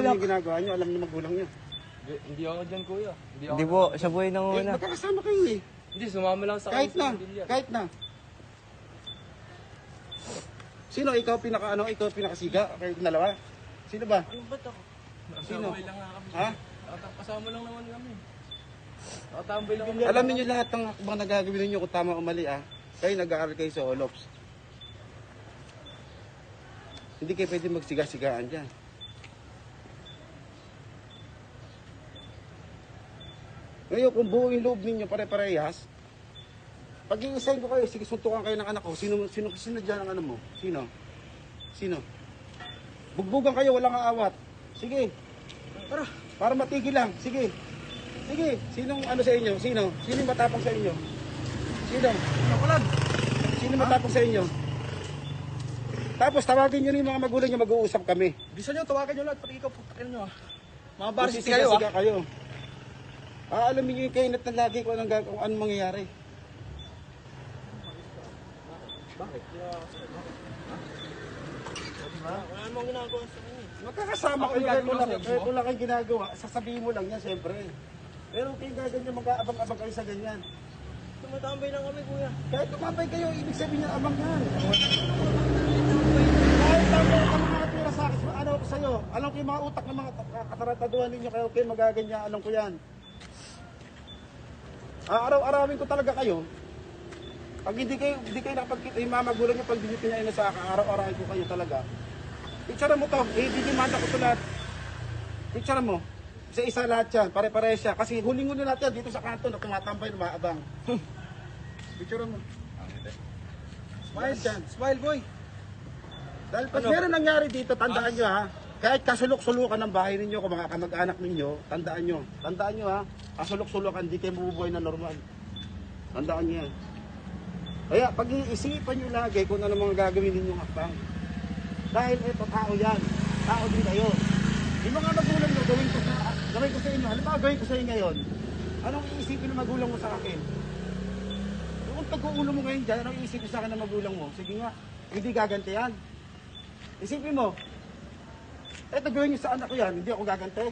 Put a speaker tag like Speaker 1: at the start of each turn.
Speaker 1: alam yung ginagawa nyo, alam niyo magulang nyo.
Speaker 2: Hindi ako dyan, kuya.
Speaker 3: Hindi po, siya po yung
Speaker 1: Eh,
Speaker 3: nanguna.
Speaker 1: magkakasama kayo eh.
Speaker 2: Hindi, sumama lang sa
Speaker 1: Kahit
Speaker 2: akin
Speaker 1: na,
Speaker 2: sa bilyar.
Speaker 1: kahit na. Sino? Ikaw ikaw pinakasiga? Kayo dalawa? Sino ba?
Speaker 2: Ano ba't ako?
Speaker 1: Sino?
Speaker 2: Nakatambay lang nga kami.
Speaker 1: Ha?
Speaker 2: Kasama lang naman kami. Nakatambay lang kami.
Speaker 1: Alam niyo lahat ng hakbang na gagawin niyo kung tama o mali ah. Kayo nag-aaral kayo sa Olops. Hindi kayo pwede magsiga-sigaan dyan. Ngayon, kung buo yung loob ninyo pare-parehas, pag i-assign ko kayo, sige, suntukan kayo ng anak ko. Sino dyan ang ano mo? Sino? Bugbugan kayo, walang aawat. Sige. Para matigil lang. Sige. Sinong ano sa inyo? Sino yung matapang sa inyo? Sino matapang sa inyo? Tapos tawagin nyo rin yung mga magulang nyo, mag-uusap kami.
Speaker 2: Bisa nyo, tawagan nyo lahat. Pati ikaw, putakin nyo ah. Mga barisis kayo ah.
Speaker 1: Kayo. Alamin nyo yung kainat na lagi kung anong mangyayari.
Speaker 2: Bakit? Wala namang ginagawa sa inyo.
Speaker 1: Magkakasama kayo kahit wala kayong ginagawa. Sasabihin mo lang yan, siyempre. Pero kayong gaganyan, mag-aabang-abang kayo sa ganyan.
Speaker 2: Tumatambay lang kami, kuya.
Speaker 1: Kahit tumambay kayo, ibig sabihin niya abang yan. Kahit tambay ka mga tira sa akin, ano ko sa'yo? Alam ko yung mga utak ng mga katarataduhan ninyo, kayo kayo magaganyan, alam ko yan. Araw-arawin ko talaga kayo. Pag hindi kayo nakapagkita, yung mga magulang nyo, pag hindi pinaina sa akin, araw-arawin ko kayo talaga. Picture mo to, didimanda ko ito lahat. Picture mo. Isa-isa lahat yan, pare-pare siya. Kasi huling-huli natin dito sa kanto na tumatambay na maabang. Picture mo. Smile dyan.
Speaker 2: Smile, boy.
Speaker 1: Dahil pag meron nangyari dito, tandaan nyo ha. Kahit kasulok-sulukan ng bahay ninyo, kung mga kamag-anak ninyo, tandaan nyo ha. Kasulok-sulukan, hindi kayo mabubuhay na normal. Tandaan nyo yan. Kaya pag-iisipan nyo lagi kung ano mga gagawin ninyong hakbang. Dahil ito, tao yan. Tao din kayo. Yung mga magulang nyo, gawin ko sa inyo. Halimbawa, gawin ko sa inyo ngayon. Anong iisipin ng magulang mo sa akin? Kung pag-uulo mo ngayon dyan, anong iisipin sa akin ng magulang mo? Sige nga, hindi gaganti yan. Isipin mo, eto gawin nyo sa anak ko yan, hindi ako gaganti.